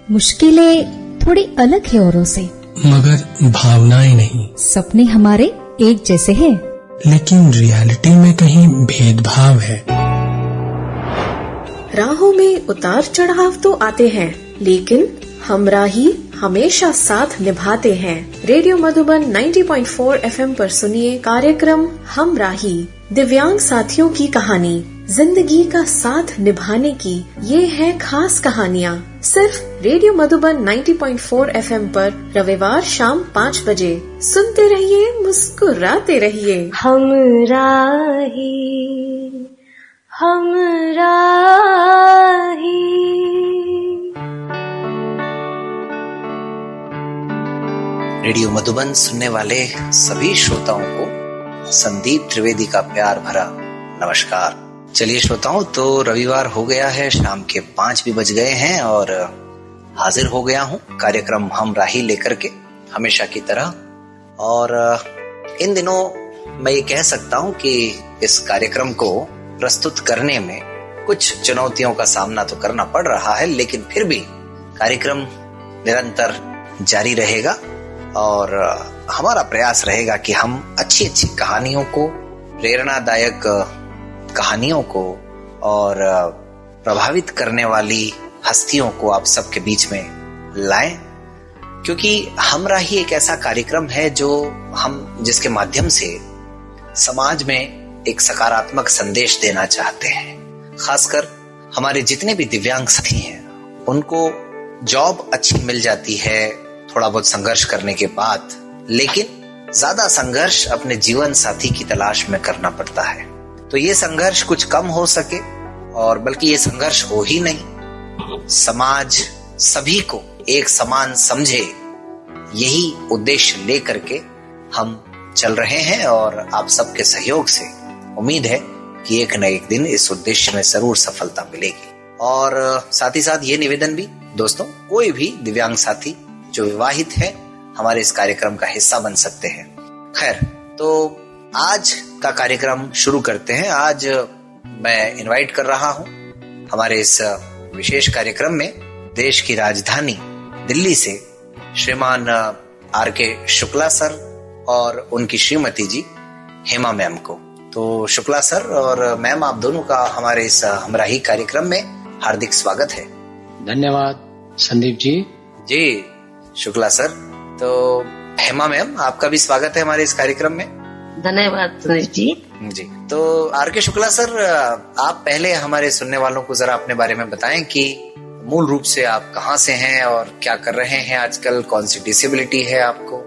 मुश्किलें थोड़ी अलग है औरों से, मगर भावनाएं नहीं। सपने हमारे एक जैसे हैं, लेकिन रियलिटी में कहीं भेदभाव है। राहों में उतार चढ़ाव तो आते हैं, लेकिन हमराही हमेशा साथ निभाते हैं। रेडियो मधुबन 90.4 FM पर सुनिए कार्यक्रम हमराही, दिव्यांग साथियों की कहानी, जिंदगी का साथ निभाने की ये है खास कहानियाँ। सिर्फ रेडियो मधुबन 90.4 FM पर रविवार शाम 5 बजे सुनते रहिए, मुस्कुराते रहिए। हमराही हमराही। रेडियो मधुबन सुनने वाले सभी श्रोताओं को संदीप त्रिवेदी का प्यार भरा नमस्कार। चलिए श्रोताओं, तो रविवार हो गया है, शाम के 5 भी बज गए हैं और हाजिर हो गया हूँ कार्यक्रम हमराही लेकर के, हमेशा की तरह। और इन दिनों मैं ये कह सकता हूँ कि इस कार्यक्रम को प्रस्तुत करने में कुछ चुनौतियों का सामना तो करना पड़ रहा है, लेकिन फिर भी कार्यक्रम निरंतर जारी रहेगा और हमारा प्रयास रहेगा कि हम अच्छी अच्छी कहानियों को, प्रेरणादायक कहानियों को और प्रभावित करने वाली हस्तियों को आप सबके बीच में लाएं, क्योंकि हमराही एक ऐसा कार्यक्रम है जो हम जिसके माध्यम से समाज में एक सकारात्मक संदेश देना चाहते हैं। खासकर हमारे जितने भी दिव्यांग साथी हैं, उनको जॉब अच्छी मिल जाती है थोड़ा बहुत संघर्ष करने के बाद, लेकिन ज्यादा संघर्ष अपने जीवन साथी की तलाश में करना पड़ता है। तो ये संघर्ष कुछ कम हो सके, और बल्कि ये संघर्ष हो ही नहीं, समाज सभी को एक समान समझे, यही उद्देश्य लेकर के हम चल रहे हैं। और आप सबके सहयोग से उम्मीद है कि एक न एक दिन इस उद्देश्य में जरूर सफलता मिलेगी। और साथ ही साथ ये निवेदन भी दोस्तों, कोई भी दिव्यांग साथी जो विवाहित है हमारे इस कार्यक्रम का हिस्सा बन सकते हैं। खैर, तो आज का कार्यक्रम शुरू करते हैं। आज मैं इनवाइट कर रहा हूं हमारे इस विशेष कार्यक्रम में देश की राजधानी दिल्ली से श्रीमान आर.के. शुक्ला सर और उनकी श्रीमती जी हेमा मैम को। तो शुक्ला सर और मैम, आप दोनों का हमारे इस हमराही कार्यक्रम में हार्दिक स्वागत है। धन्यवाद संदीप जी। जी शुक्ला सर, तो हेमा मैम, आपका भी स्वागत है हमारे इस कार्यक्रम में। धन्यवाद संदीप जी। जी, तो आर.के. शुक्ला सर, आप पहले हमारे सुनने वालों को जरा अपने बारे में बताएं कि मूल रूप से आप कहाँ से हैं और क्या कर रहे हैं आजकल, कौन सी डिसेबिलिटी है आपको?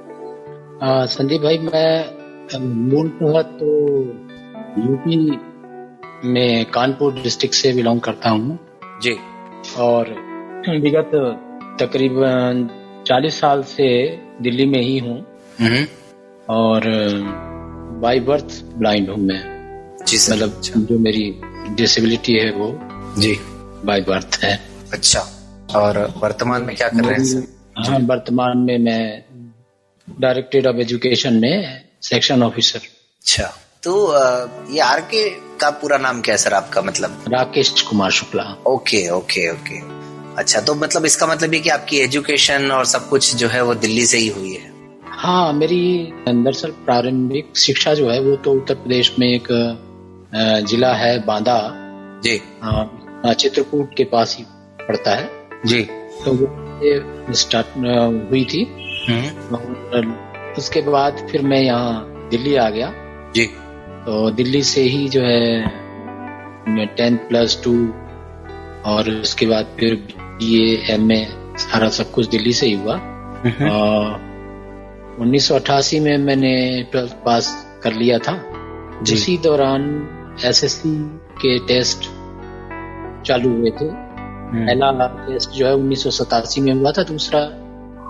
संदीप भाई, मैं मूलतः तो यूपी में कानपुर डिस्ट्रिक्ट से बिलोंग करता हूँ जी, और विगत तकरीबन 40 साल से दिल्ली में ही हूँ और बाय बर्थ ब्लाइंड हूँ मैं। जी सर, मतलब जो मेरी डिसेबिलिटी है वो जी बाय बर्थ है। अच्छा, और वर्तमान में क्या कर रहे हैं सर? हाँ, वर्तमान में मैं डायरेक्टरेट ऑफ एजुकेशन में सेक्शन ऑफिसर। अच्छा, तो ये आर.के. का पूरा नाम क्या है सर आपका? मतलब Rakesh Kumar Shukla. Okay okay okay. अच्छा, तो मतलब इसका मतलब ये कि आपकी एजुकेशन और सब कुछ जो है वो दिल्ली से ही हुई है? हाँ, मेरी दरअसल प्रारंभिक शिक्षा जो है वो तो उत्तर प्रदेश में एक जिला है बांदा जी, चित्रकूट के पास ही पड़ता है जी, तो वो स्टार्ट हुई थी। और उसके बाद फिर मैं यहाँ दिल्ली आ गया जी। तो दिल्ली से ही जो है 10+2 और उसके बाद फिर BA MA सारा सब कुछ दिल्ली से ही हुआ। 1988 में मैंने 12th पास कर लिया था। उसी दौरान SSC के टेस्ट चालू हुए थे। पहला टेस्ट जो है 1987 में हुआ था, दूसरा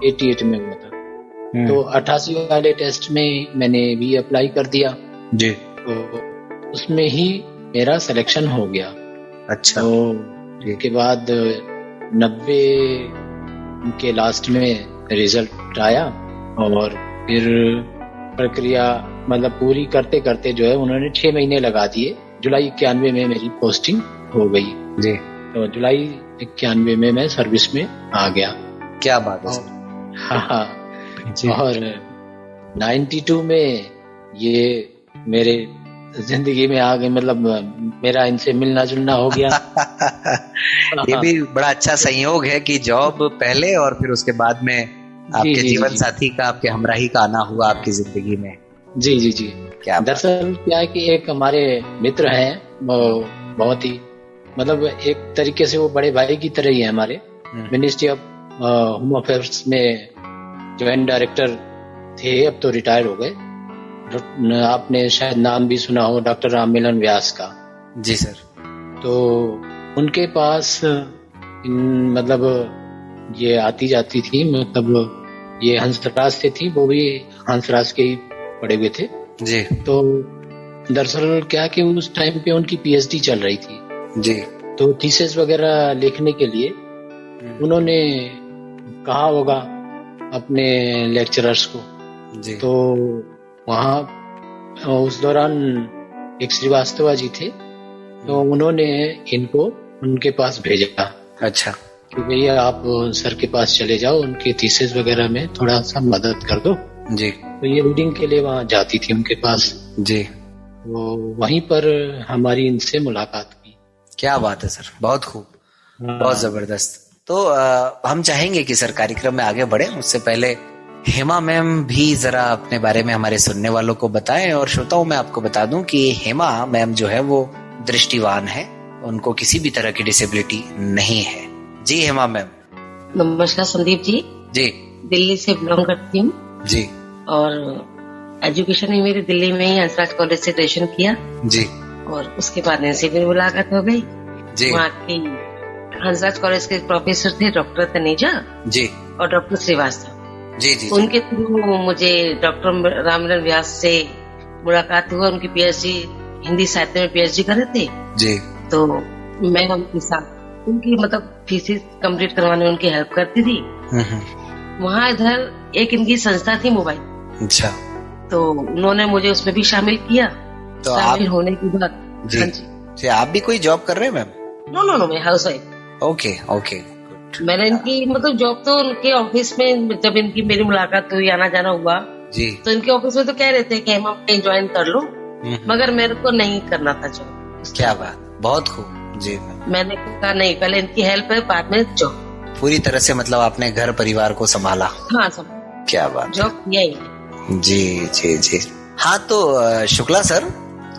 88 में हुआ था। तो 88 वाले टेस्ट में मैंने भी अप्लाई कर दिया जी, तो उसमें ही मेरा सिलेक्शन हो गया। अच्छा, तो उसके बाद 90 के लास्ट में रिजल्ट आया और फिर प्रक्रिया मतलब पूरी करते करते जो है उन्होंने 6 महीने लगा दिए। जुलाई 91 में मेरी पोस्टिंग हो गई जी। तो जुलाई 91 में मैं सर्विस में आ गया। क्या बात है सर। हाँ, और 92 में ये मेरे जिंदगी में आ गए, मतलब मेरा इनसे मिलना जुलना हो गया। ये भी बड़ा अच्छा संयोग है कि जॉब पहले और फिर उसके बाद में आपके जीवन साथी का, आपके हमराही का आना हुआ आपकी जिंदगी में। जी जी जी। क्या दरअसल क्या है कि एक हमारे मित्र हैं, वो बहुत ही मतलब एक तरीके से वो बड़े भाई की तरह ही है हमारे। मिनिस्ट्री ऑफ होम अफेयर्स में ज्वाइंट डायरेक्टर थे, अब तो रिटायर हो गए। आपने शायद नाम भी सुना हो, डॉक्टर राम मिलन व्यास का। जी सर। तो उनके पास मतलब ये आती जाती थी, मतलब ये हंसराज से थी, वो भी हंसराज के ही पढ़े हुए थे जी। तो दरअसल क्या कि उस टाइम पे उनकी पीएचडी चल रही थी जी। तो थीसिस वगैरह लिखने के लिए उन्होंने कहा होगा अपने लेक्चरर्स को जी। तो वहाँ उस दौरान एक श्रीवास्तव जी थे, तो उन्होंने इनको उनके पास भेजा। अच्छा। कि भैया आप सर के पास चले जाओ, उनके थीसिस वगैरह में थोड़ा सा मदद कर दो जी। तो ये रीडिंग के लिए वहाँ जाती थी उनके पास जी। वो वहीं पर हमारी इनसे मुलाकात हुई। क्या बात है सर, बहुत खूब, बहुत जबरदस्त। तो हम चाहेंगे कि सर कार्यक्रम में आगे बढ़े, उससे पहले हेमा मैम भी जरा अपने बारे में हमारे सुनने वालों को बताएं। और श्रोताओं मैं आपको बता दूं कि हेमा मैम जो है वो दृष्टिवान है, उनको किसी भी तरह की डिसेबिलिटी नहीं है। जी हेमा मैम। नमस्कार संदीप जी। जी। दिल्ली से बिलोंग करती हूँ जी। और एजुकेशन भी मेरी दिल्ली में ही हंसराज कॉलेज से ग्रेजुएशन किया जी। और उसके बाद इनसे भी मुलाकात हो गई जी। वहाँ की हंसराज कॉलेज के प्रोफेसर थे डॉक्टर तनेजा जी और डॉक्टर श्रीवास्तव जी। जी। उनके थ्रू मुझे डॉक्टर राममिलन व्यास से मुलाकात हुआ। उनकी पीएचडी हिंदी साहित्य में पीएचडी कर रहे थे जी। तो मैं उनके साथ उनकी मतलब थीसिस कंप्लीट करवाने में उनकी हेल्प करती थी। वहाँ इधर एक इनकी संस्था थी मोबाइल। अच्छा। तो उन्होंने मुझे उसमें भी शामिल किया। तो शामिल होने के बाद जी। हाँ जी। आप भी कोई जॉब कर रहे हैं मैम? नो मैं हाउस वाइफ। Okay okay. मैंने इनकी मतलब जॉब तो उनके ऑफिस में जब इनकी मेरी मुलाकात हुई, आना जाना हुआ जी। तो इनके ऑफिस में तो कह रहे थे कि हम ज्वाइन कर लो, मगर मेरे को नहीं करना था जॉब। क्या बात, बहुत खूब। जी मैंने कहा नहीं, पहले इनकी हेल्प है, बाद में जॉब। पूरी तरह से मतलब आपने घर परिवार को संभाला। हाँ सब। क्या बात। जॉब किया ही। जी जी जी। हाँ तो शुक्ला सर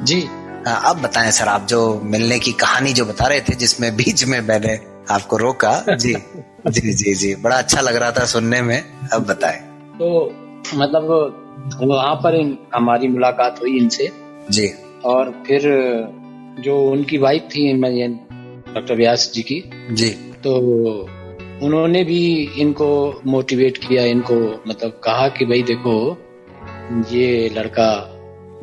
जी अब बताएं सर, आप जो मिलने की कहानी जो बता रहे थे जिसमें बीच में मैंने आपको रोका। जी जी जी जी, बड़ा अच्छा लग रहा था सुनने में, अब बताएं। तो मतलब वहाँ पर हमारी मुलाकात हुई इनसे जी। और फिर जो उनकी वाइफ थी डॉक्टर व्यास जी की जी, तो उन्होंने भी इनको मोटिवेट किया, इनको मतलब कहा कि भाई देखो ये लड़का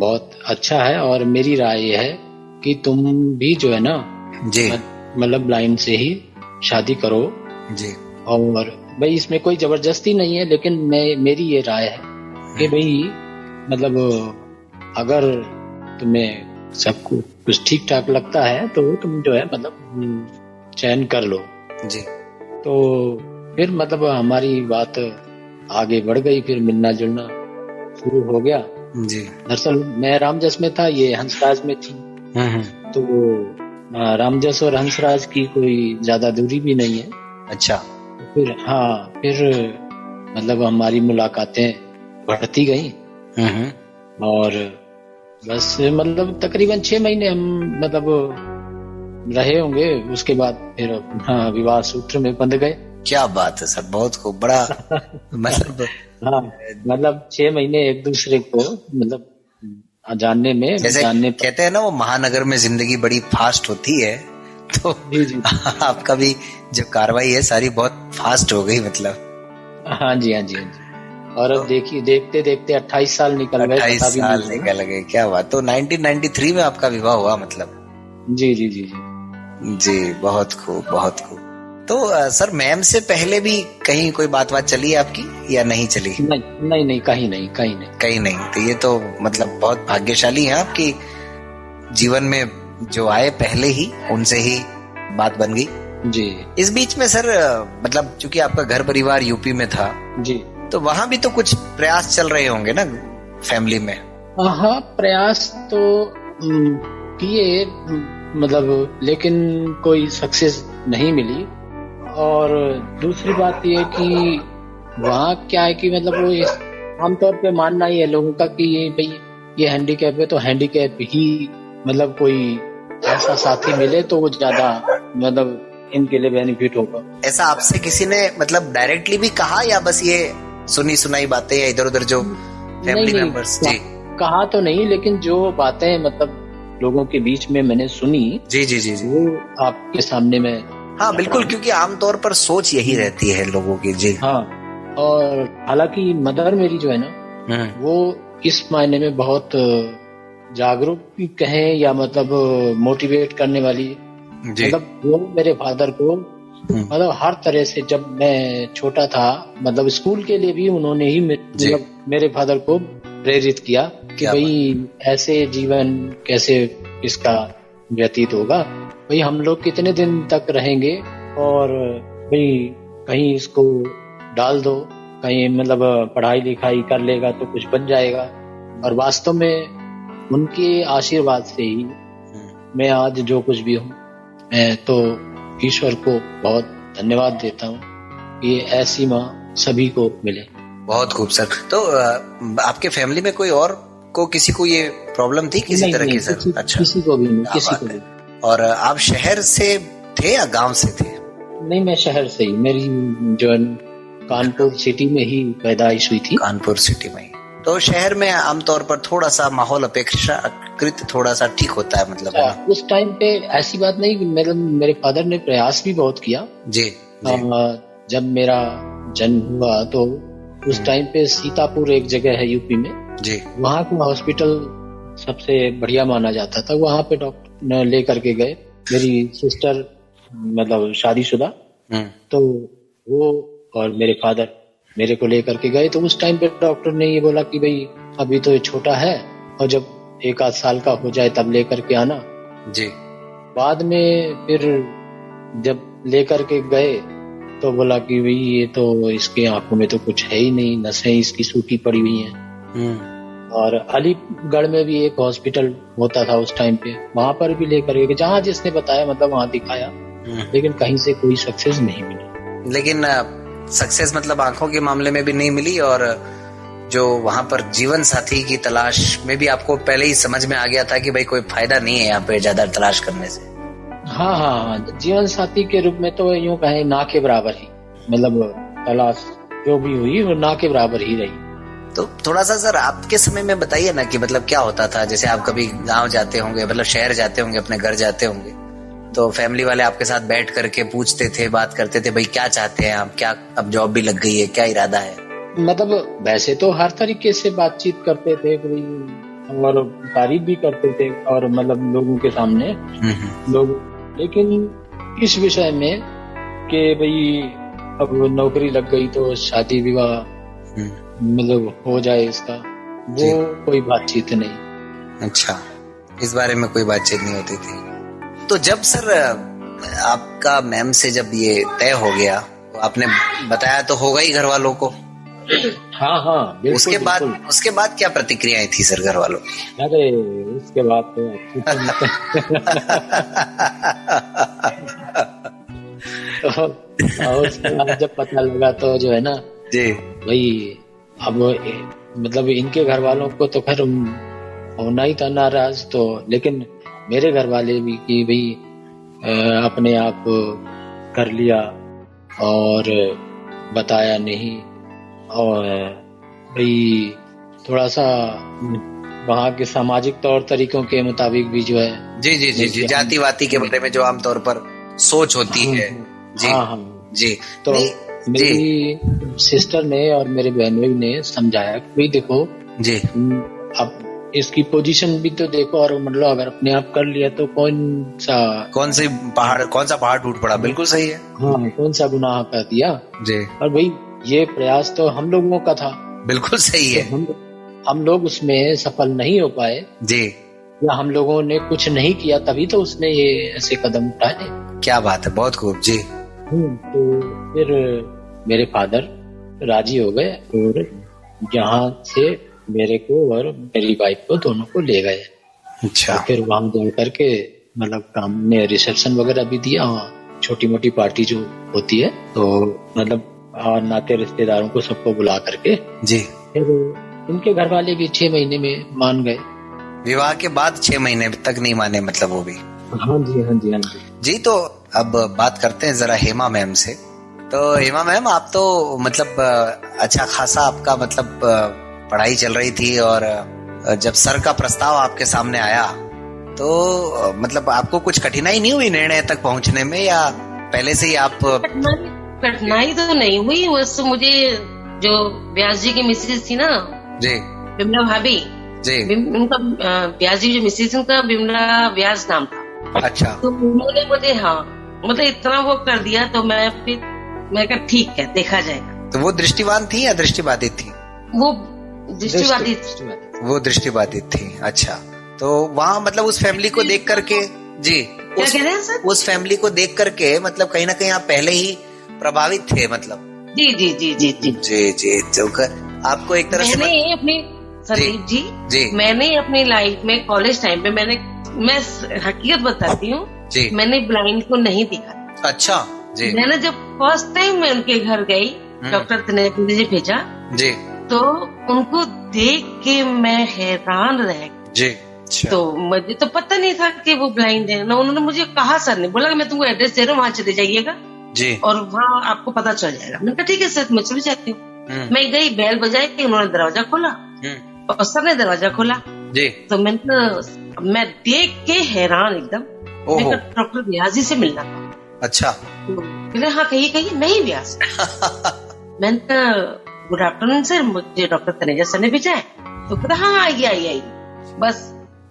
बहुत अच्छा है और मेरी राय ये है कि तुम भी जो है ना जी मतलब ब्लाइंड से ही शादी करो जी। और भाई इसमें कोई जबरदस्ती नहीं है, लेकिन मेरी ये राय है कि भाई मतलब अगर तुम्हें सब कुछ ठीक ठाक लगता है तो तुम जो है मतलब चयन कर लो जी। तो फिर मतलब हमारी बात आगे बढ़ गई, फिर मिलना जुलना शुरू हो गया जी। दरअसल मैं रामजस में था, ये हंसराज में थी। तो रामजस और हंसराज की कोई ज्यादा दूरी भी नहीं है। अच्छा। फिर फिर मतलब हमारी मुलाकातें बढ़ती गई और बस मतलब तकरीबन 6 महीने हम मतलब रहे होंगे, उसके बाद फिर विवाह सूत्र में बंध गए। क्या बात है सर, बहुत खूब, बड़ा मतलब मतलब 6 महीने एक दूसरे को मतलब जानने में, जैसे कहते हैं ना वो महानगर में जिंदगी बड़ी फास्ट होती है, तो जी। आपका भी जो कार्रवाई है सारी बहुत फास्ट हो गई मतलब। हाँ जी। और अब देखिए देखते देखते 28 साल निकल गए। 28 साल निकल गए, क्या बात। तो 1993 में आपका विवाह हुआ मतलब? जी जी जी जी जी, बहुत खूब बहुत खूब। तो सर मैम से पहले भी कहीं कोई बात चली है आपकी या नहीं चली? नहीं, कहीं नहीं। तो ये तो मतलब बहुत भाग्यशाली हैं आपकी जीवन में जो आए पहले ही उनसे ही बात बन गई। जी। इस बीच में सर मतलब चूंकि आपका घर परिवार यूपी में था जी, तो वहां भी तो कुछ प्रयास चल रहे होंगे ना फैमिली में? हाँ, प्रयास तो किए, मतलब लेकिन कोई सक्सेस नहीं मिली। और दूसरी बात ये कि वहाँ क्या है कि मतलब वो आमतौर पे मानना ही है लोगों का कि ये भाई ये हैंडीकैप है तो हैंडीकैप ही, मतलब कोई ऐसा साथी मिले तो वो ज्यादा मतलब इनके लिए बेनिफिट होगा। ऐसा आपसे किसी ने मतलब डायरेक्टली भी कहा या बस ये सुनी सुनाई बातें या इधर उधर जो फैमिली मेंबर्स? जी, कहा तो नहीं, लेकिन जो बातें मतलब लोगों के बीच में मैंने सुनी, जी जी जी जी, वो आपके सामने में। हाँ बिल्कुल, क्योंकि आमतौर पर सोच यही रहती है लोगों की। जी हाँ, और हालांकि मदर मेरी जो है ना, वो इस मायने में बहुत जागरूक कहें या मतलब मोटिवेट करने वाली, मतलब वो मेरे फादर को मतलब हर तरह से, जब मैं छोटा था मतलब स्कूल के लिए भी उन्होंने ही मतलब मेरे फादर को प्रेरित किया कि भाई ऐसे जीवन कैसे इसका व्यतीत होगा, भाई हम लोग कितने दिन तक रहेंगे और भाई कहीं इसको डाल दो, कहीं मतलब पढ़ाई लिखाई कर लेगा तो कुछ बन जाएगा। और वास्तव में उनके आशीर्वाद से ही मैं आज जो कुछ भी हूँ, मैं तो ईश्वर को बहुत धन्यवाद देता हूँ कि ऐसी माँ सभी को मिले। बहुत खूब सर। तो आपके फैमिली में कोई और को किसी को ये प्रॉब्लम थी किसी तरह की सर? अच्छा, किसी को भी नहीं, किसी को भी। और आप शहर से थे या गांव से थे? नहीं, मैं शहर से ही, मेरी जो कानपुर सिटी में ही पैदाइश हुई थी। कानपुर सिटी में ही। तो शहर में आमतौर पर थोड़ा सा माहौल अपेक्षाकृत थोड़ा सा ठीक होता है मतलब? उस टाइम पे ऐसी बात नहीं, मेरे फादर ने प्रयास भी बहुत किया। जी, जब मेरा जन्म हुआ तो उस टाइम पे सीतापुर एक जगह है यूपी में, जी, वहाँ का हॉस्पिटल सबसे बढ़िया माना जाता था। वहाँ पे डॉक्टर लेकर के गए, मेरी सिस्टर मतलब शादीशुदा, तो वो और मेरे फादर मेरे को लेकर के गए। तो उस टाइम पे डॉक्टर ने ये बोला कि भाई अभी तो ये छोटा है और जब 1-8 साल का हो जाए तब लेकर के आना। जी। बाद में फिर जब लेकर के गए तो बोला कि भाई ये तो इसके आंखों में तो कुछ है ही नहीं, नसें इसकी सूखी पड़ी हुई हैं। और अलीगढ़ में भी एक हॉस्पिटल होता था उस टाइम पे, वहां पर भी लेकर गए, जहाँ जिसने बताया मतलब वहां दिखाया, लेकिन कहीं से कोई सक्सेस नहीं मिली। लेकिन सक्सेस मतलब आंखों के मामले में भी नहीं मिली, और जो वहां पर जीवन साथी की तलाश में भी आपको पहले ही समझ में आ गया था कि भाई कोई फायदा नहीं है यहाँ पे ज्यादा तलाश करने से? हाँ, जीवन साथी के रूप में तो यूं कहें ना के बराबर ही, मतलब तलाश जो भी हुई वो ना के बराबर ही रही। तो थोड़ा सा सर आपके समय में बताइए ना कि मतलब क्या होता था, जैसे आप कभी गांव जाते होंगे, मतलब शहर जाते होंगे, अपने घर जाते होंगे, तो फैमिली वाले आपके साथ बैठ करके पूछते थे, बात करते थे, भाई क्या चाहते हैं आप, क्या अब जॉब भी लग गई है, क्या इरादा है? मतलब वैसे तो हर तरीके से बातचीत करते थे और तारीफ भी करते थे, और मतलब लोगों के सामने लोग, लेकिन इस विषय में कि भाई अब नौकरी लग गई तो शादी विवाह मतलब हो जाए इसका, वो कोई बातचीत नहीं। अच्छा, इस बारे में कोई बातचीत नहीं होती थी। तो जब सर आपका मैम से जब ये तय हो गया, तो आपने बताया तो होगा ही घर वालों को? हाँ, बिल्कुल, उसके बाद क्या प्रतिक्रियाएं थी सर घर वालों की? अरे उसके बाद तो जब पता लगा तो जो है ना जी, भाई अब मतलब इनके घर वालों को तो खैर होना ही था नाराज, तो लेकिन मेरे घर वाले भी कि भाई अपने आप कर लिया और बताया नहीं, और भाई थोड़ा सा वहाँ के सामाजिक तौर तरीकों के मुताबिक भी जो है जी जातिवाती के बारे में जो आमतौर पर सोच होती है। जी जी। तो मेरी सिस्टर ने और मेरे बहनों ने समझाया कि भाई देखो जी, अब इसकी पोजीशन भी तो देखो, और मतलब अगर अपने आप कर लिया तो कौन सा पहाड़ टूट पड़ा। बिल्कुल सही है। हाँ, कौन सा गुनाह कर दिया जी। और भाई ये प्रयास तो हम लोगों का था। बिल्कुल सही है। तो हम लोग उसमें सफल नहीं हो पाए जी, या हम लोगों ने कुछ नहीं किया, तभी तो उसने ये ऐसे कदम उठाए। क्या बात है, बहुत खूब जी। तो फिर मेरे फादर राजी हो गए और यहाँ से मेरे को और मेरी वाइफ को दोनों को ले गए। अच्छा। तो फिर वहां जा करके मतलब काम में रिसेप्शन वगैरह भी दिया, वहाँ छोटी मोटी पार्टी जो होती है, तो मतलब नाते रिश्तेदारों को सबको बुला करके जी। फिर उनके घर वाले भी 6 महीने में मान गए। विवाह के बाद 6 महीने तक नहीं माने मतलब वो भी? हाँ जी, हाँ जी, हाँ जी। जी, तो अब बात करते हैं जरा हेमा मैम से। तो हेमा मैम, आप तो मतलब अच्छा खासा आपका मतलब पढ़ाई चल रही थी, और जब सर का प्रस्ताव आपके सामने आया तो मतलब आपको कुछ कठिनाई नहीं हुई निर्णय तक पहुंचने में, या पहले से ही आप? कठिनाई तो नहीं हुई, बस मुझे जो व्यास जी की मिसेज थी ना जी, बिमला भाभी जी, उनका व्यास जी जो मिसेज उनका बिमला व्यास नाम था। अच्छा। तो उन्होंने मुझे मतलब इतना वो कर दिया, तो मैं कहा ठीक है, देखा जाएगा। तो वो दृष्टिवान थी या दृष्टिबाधित थी? वो दृष्टिबाधित। वो दृष्टिबाधित थी, अच्छा। तो वहाँ मतलब उस फैमिली को देख करके जी, क्या कह रहे हैं सर? उस फैमिली को देख करके मतलब कहीं ना कहीं आप पहले ही प्रभावित थे मतलब? जी जी जी जी जी जी जी। तो आपको एक तरह से मैंने अपनी संदीप जी, मैंने अपनी लाइफ में कॉलेज टाइम पे मैं हकीकत बताती हूँ, मैंने ब्लाइंड को नहीं देखा। अच्छा जी। मैंने जब फर्स्ट टाइम मैं उनके घर गई, डॉक्टर तनेजा जी भेजा जी, तो उनको देख के मैं हैरान रह जी। अच्छा। तो मुझे तो पता नहीं था कि वो ब्लाइंड है ना, उन्होंने मुझे कहा, सर ने बोला मैं तुमको एड्रेस दे रहा हूँ, वहाँ चले जाइएगा जी, और वहाँ आपको पता चल जाएगा। मैंने कहा ठीक है सर, मैं चली जाती हूँ। मैं गई, बेल बजाई, उन्होंने दरवाजा खोला और सर ने दरवाजा खोला जी। तो मैं देख के हैरान एकदम, डॉक्टर व्यास जी से मिलना था। अच्छा। तो हाँ, कहिए, मैं ही व्यास। मैंने कहा गुड आफ्टरनून सर, मुझे डॉक्टर तनेजा सर ने भेजा है। तो कहता हाँ आई। बस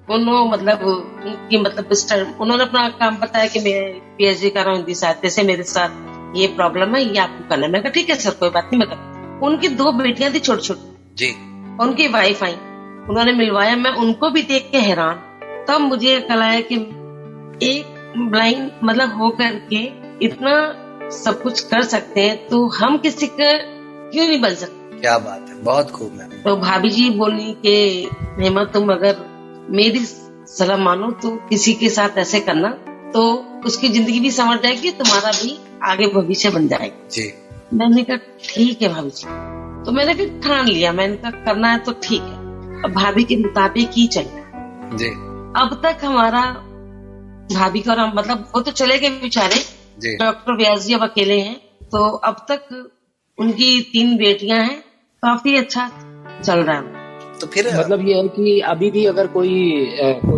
उन्होंने मतलब उनकी मतलब उन्होंने अपना काम बताया कि मैं पीएचडी कर रहा हूँ हिंदी साहित्य से, मेरे साथ ये प्रॉब्लम है, ये आपको करना है। मैं कहा ठीक है सर, कोई बात नहीं, मैं करता। उनकी 2 बेटियां थी छोटी छोटी जी, उनकी वाइफ आई, उन्होंने मिलवाया। मैं उनको भी देख के हैरान, तब मुझे कल आया कि एक ब्लाइंड मतलब हो करके इतना सब कुछ कर सकते हैं, तो हम किसी का क्यों नहीं बन सकते? क्या बात है, बहुत खूब है। तो भाभी जी बोली कि हेमा, तुम अगर मेरी सलाह मानो तो किसी के साथ ऐसे करना, तो उसकी जिंदगी भी समझ जाएगी, तुम्हारा भी आगे भविष्य बन जाएगा जी। मैंने कहा ठीक है भाभी जी। तो मैंने फिर ठान लिया, मैंने कहा करना है तो ठीक है, अब भाभी के मुताबिक ही चलना जी। अब तक हमारा भाभी का मतलब वो तो चले गए बेचारे, डॉक्टर व्यास जी अब अकेले हैं। तो अब तक उनकी 3 बेटियां हैं, काफी अच्छा चल रहा है। तो फिर मतलब ये है कि अभी भी अगर कोई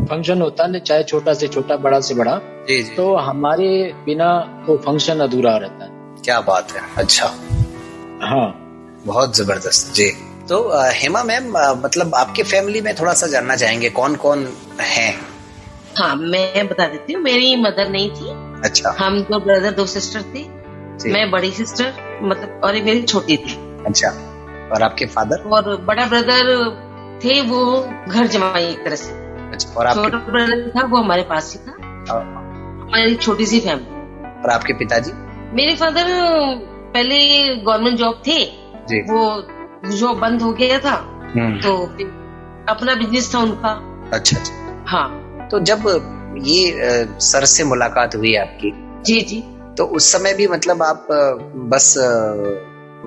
फंक्शन होता है, चाहे छोटा से छोटा, बड़ा से बड़ा, तो हमारे बिना वो फंक्शन अधूरा रहता है। क्या बात है, अच्छा। हाँ, बहुत जबरदस्त जी। तो हेमा मैम, मतलब आपके फैमिली में थोड़ा सा जानना चाहेंगे कौन कौन है? हाँ, मैं बता देती हूँ। मेरी मदर नहीं थी। अच्छा। हम 2 ब्रदर 2 सिस्टर थे। मैं बड़ी सिस्टर मतलब, और मेरी छोटी थी। अच्छा। और आपके फादर? और बड़ा ब्रदर थे, वो घर जमाई एक तरह से। अच्छा। और छोटा ब्रदर था, वो हमारे पास ही था। हमारी छोटी सी फैमिली। और आपके पिताजी? मेरे फादर पहले गवर्नमेंट जॉब थे, वो जॉब बंद हो गया था, तो अपना बिजनेस था उनका। अच्छा। हाँ। तो जब ये सर से मुलाकात हुई आपकी जी, तो उस समय भी मतलब आप बस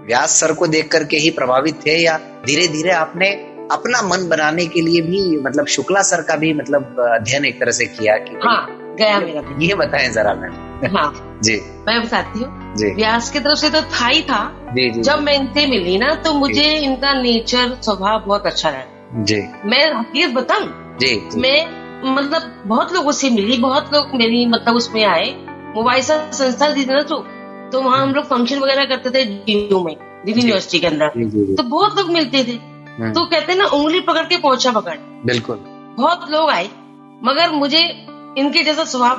व्यास सर को देख करके ही प्रभावित थे, या धीरे धीरे आपने अपना मन बनाने के लिए भी मतलब शुक्ला सर का भी मतलब अध्ययन एक तरह से किया? कि हाँ, गया मेरा। ये बताएं जरा मैम। हाँ जी, मैं बताती हूँ। व्यास की तरफ से तो था ही था। जी। जब मैं इनसे मिली ना, तो मुझे इनका नेचर, स्वभाव बहुत अच्छा लगा जी। मैं हकीकत बताऊं जी, मैं मतलब बहुत लोगों से मिली, बहुत लोग मेरी मतलब उसमें आए, मोबाइल संस्था थी ना, तो वहाँ हम लोग फंक्शन वगैरह करते थे DU में, दिल्ली यूनिवर्सिटी के अंदर। तो बहुत लोग मिलते थे, तो कहते हैं ना, उंगली पकड़ के पोंछा पकड़। बिल्कुल। बहुत लोग आए, मगर मुझे इनके जैसा स्वभाव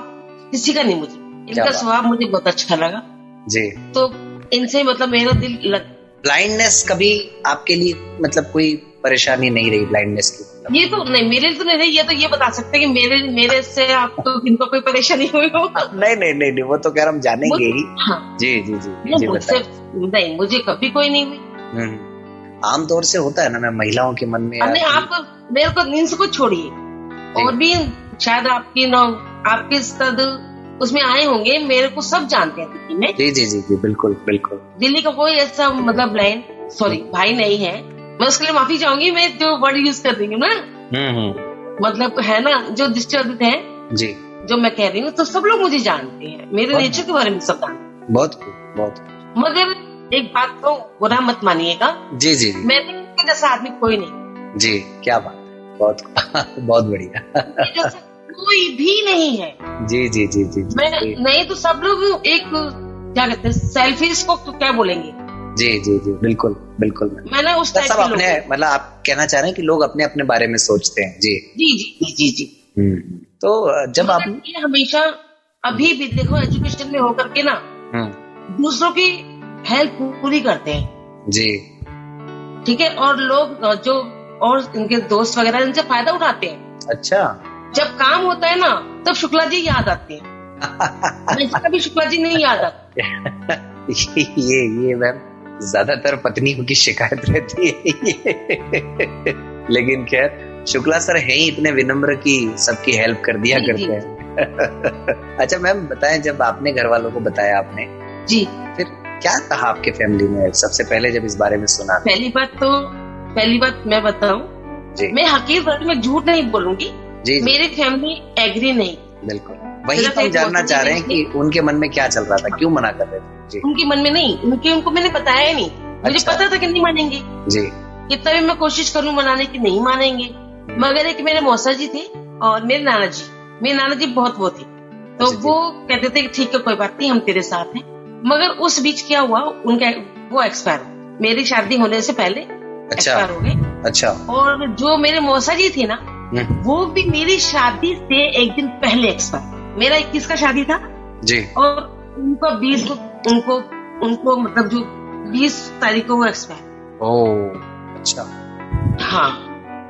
किसी का नहीं, मुझे इनका स्वभाव मुझे बहुत अच्छा लगा जी। तो इनसे मतलब मेरा दिल लग। ब्लाइंडनेस कभी आपके लिए मतलब कोई परेशानी नहीं रही ब्लाइंडनेस की? ये तो नहीं, मेरे लिए तो नहीं रही। ये तो ये बता सकते हैं कि मेरे से आपको किनको कोई परेशानी हुई हो? नहीं, वो तो खैर हम जानेंगे ही। हाँ। जी। नहीं, मुझे कभी कोई नहीं हुई। आमतौर से होता है ना मैम, महिलाओं के मन में। आपको मेरे को नींद से कुछ छोड़िए, और भी शायद आपके सद उसमें आए होंगे, मेरे को सब जानते हैं दिल्ली में। जी, बिल्कुल। दिल्ली का कोई ऐसा मतलब ब्लाइंड, सॉरी भाई नहीं है, मैं उसके लिए माफी चाहूंगी, मैं जो वर्ड यूज कर रही हूँ ना, मतलब है ना जो दृष्टिबाधित है जी, जो मैं कह रही हूँ, तो सब लोग मुझे जानते हैं, मेरे नेचर के बारे में सब जानते हैं। बहुत। मगर एक बात तो बुरा मत मानिएगा। जी। मेरे जैसा आदमी कोई नहीं। जी, क्या बात है, बहुत बढ़िया। कोई भी नहीं है। जी। मैं नहीं तो सब लोग एक क्या कहते हैं, सेल्फिश को क्या बोलेंगे? जी, बिल्कुल। मैंने उस टाइप सब अपने, मतलब आप कहना चाह रहे हैं कि लोग अपने अपने बारे में सोचते हैं। जी। तो जब आप हमेशा अभी भी देखो, एजुकेशन में होकर के ना दूसरों की हेल्प पूरी करते हैं जी, ठीक है, और लोग जो और इनके दोस्त वगैरह इनसे फायदा उठाते हैं। अच्छा, जब काम होता है ना तब शुक्ला जी याद आते हैं। कभी शुक्ला जी नहीं याद आते। ये मैम ज्यादातर पत्नियों की शिकायत रहती है। लेकिन खैर शुक्ला सर है ही इतने विनम्र की सबकी हेल्प कर दिया करते हैं। अच्छा मैम बताएं, जब आपने घर वालों को बताया आपने जी, फिर क्या कहा आपके फैमिली में सबसे पहले जब इस बारे में सुना? पहली बात मैं बताऊं, मैं हकीकत में झूठ नहीं बोलूंगी जी। मेरी फैमिली एग्री नहीं। बिल्कुल, वही तो हम जानना चाह रहे हैं कि उनके मन में क्या चल रहा था, क्यों मना कर रहे थे जी? उनके मन में नहीं, उनको मैंने बताया ही नहीं। मुझे पता था कि नहीं मानेंगे जी, कितना भी मैं कोशिश करूँ मनाने की, नहीं मानेंगे। मगर एक मेरे मौसा जी थे और मेरे नाना जी बहुत वो थे, तो वो कहते थे कि ठीक है कोई बात नहीं, हम तेरे साथ हैं। मगर उस बीच क्या हुआ, उनका वो एक्सपायर, मेरी शादी होने से पहले एक्सपायर हो गए। अच्छा। और जो मेरे मौसा जी थे ना, वो भी मेरी शादी से एक दिन पहले एक्सपायर। मेरा 21 का शादी था जी, और उनका 20 उनको मतलब जो 20 तारीख को वो एक्सपायर। ओह अच्छा। हाँ,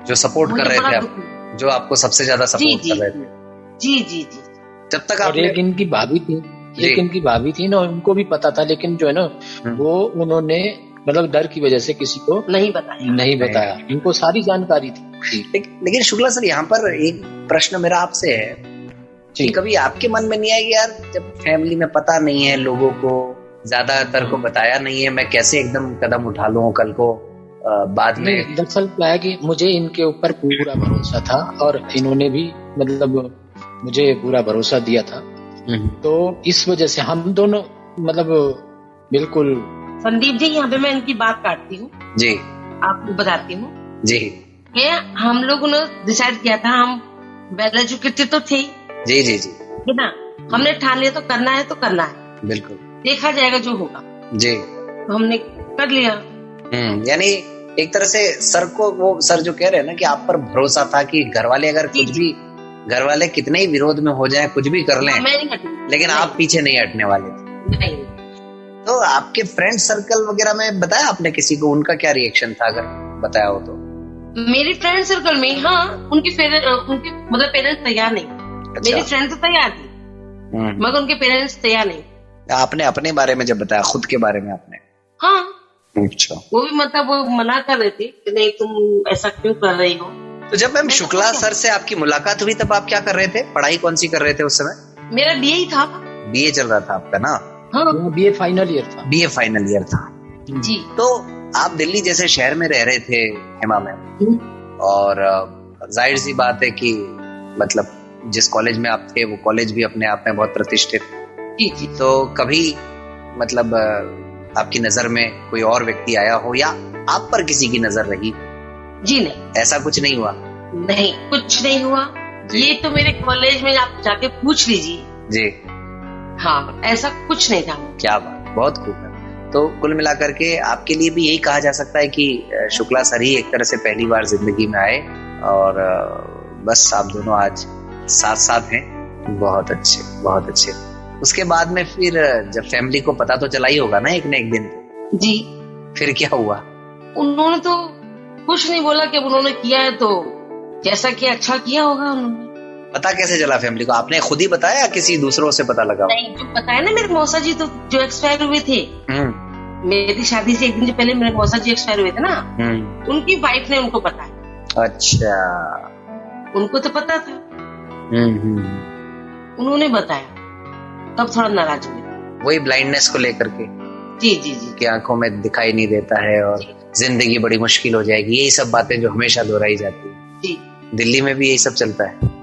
जो सपोर्ट कर रहे थे आप, जो आपको सबसे ज्यादा सपोर्ट कर रहे थे। जी। जब तक आप एक इनकी भाभी थी ना, उनको भी पता था, लेकिन जो है ना वो उन्होंने मतलब डर की वजह से किसी को नहीं बताया। इनको सारी जानकारी थी। लेकिन शुक्ला सर, यहाँ पर एक प्रश्न मेरा आपसे है कि कभी आपके मन में नहीं आया यार, जब फैमिली में पता नहीं है, लोगों को ज्यादातर को बताया नहीं है, मैं कैसे एकदम कदम उठा लूं कल को बाद में? दरअसल क्या है कि मुझे इनके ऊपर पूरा भरोसा था, और इन्होंने भी मतलब मुझे पूरा भरोसा दिया था, तो इस वजह से हम दोनों मतलब बिल्कुल। संदीप जी, यहाँ पे मैं इनकी बात काटती हूँ जी, आपको बताती हूँ जी। हम लोगों ने डिसाइड किया था, हम वेल एजुकेटेड तो थे जी, है ना, हमने ठान लिया तो करना है, बिल्कुल, देखा जाएगा जो होगा जी, तो हमने कर लिया। यानी एक तरह से सर को, वो सर जो कह रहे हैं ना कि आप पर भरोसा था कि घर वाले अगर कुछ भी, घर वाले कितने ही विरोध में हो जाए, कुछ भी कर लें, लेकिन आप पीछे नहीं हटने वाले थे। नहीं। तो आपके फ्रेंड सर्कल वगैरह में बताया आपने किसी को, उनका क्या रिएक्शन था अगर बताया हो तो? मेरे फ्रेंड सर्कल में हाँ, उनके मतलब पेरेंट्स तैयार नहीं। अच्छा। मेरी फ्रेंड तो तैयार थी, मगर उनके पेरेंट्स तैयार नहीं। आपने अपने बारे में जब बताया, खुद के बारे में आपने? हाँ। अच्छा। वो भी मतलब वो मना कर रहे थे कि नहीं तुम ऐसा क्यों कर रही हो। तो जब मैम शुक्ला सर से आपकी मुलाकात हुई तब आप क्या कर रहे थे, पढ़ाई कौन सी कर रहे थे उस समय? मेरा बीए ही था। बीए चल रहा था आपका ना? हाँ, बीए फाइनल ईयर था जी। तो आप दिल्ली जैसे शहर में रह रहे थे हेमा मैम, और जाहिर सी बात है कि मतलब जिस कॉलेज में आप थे वो कॉलेज भी अपने आप में बहुत प्रतिष्ठित जी। तो कभी मतलब आपकी नजर में कोई और व्यक्ति आया हो, या आप पर किसी की नजर रही? जी नहीं, ऐसा कुछ नहीं हुआ? नहीं, कुछ नहीं हुआ। ये तो मेरे कॉलेज में आप जाके पूछ लीजिए जी। हाँ, ऐसा कुछ नहीं था। क्या बात, बहुत खूब है। तो कुल मिलाकर के आपके लिए भी यही कहा जा सकता है कि शुक्ला सर ही एक तरह से पहली बार जिंदगी में आए, और बस आप दोनों आज साथ साथ हैं। बहुत अच्छे, बहुत अच्छे। उसके बाद में फिर जब फैमिली को पता तो चला ही होगा ना एक न एक दिन? जी। फिर क्या हुआ? उन्होंने तो कुछ नहीं बोला कि उन्होंने किया है तो जैसा कि अच्छा किया होगा उन्होंने। पता कैसे चला फैमिली को? आपने खुद ही बताया या किसी दूसरों से पता लगा? नहीं, जो बताया ना मेरे मौसा जी तो जो एक्सपायर हुए थे, मेरी शादी से एक दिन पहले मेरे मौसा जी एक्सपायर हुए थे ना, उनकी वाइफ ने उनको बताया। अच्छा, उनको तो पता था, उन्होंने बताया, तब थोड़ा नाराज हुए। वही ब्लाइंडनेस को लेकर के, जी जी जी, कि आंखों में दिखाई नहीं देता है और जिंदगी बड़ी मुश्किल हो जाएगी, यही सब बातें जो हमेशा दोहराई जाती है। जी, दिल्ली में भी यही सब चलता है।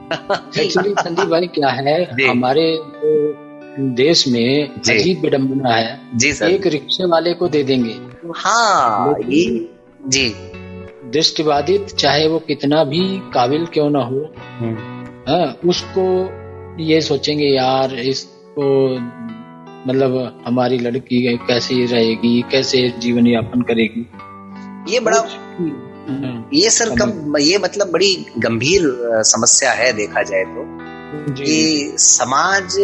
एक्चुअली संदीप भाई क्या है, हमारे देश में अजीब विडंबना है। जी सर। एक रिक्शे वाले को दे देंगे, हाँ ये जी, दृष्टिबाधित चाहे वो कितना भी काबिल क्यों ना हो, उसको ये सोचेंगे यार इसको मतलब हमारी लड़की कैसे रहेगी, कैसे जीवन यापन करेगी। ये बड़ा ये सर कब ये मतलब बड़ी गंभीर समस्या है देखा जाए तो, कि समाज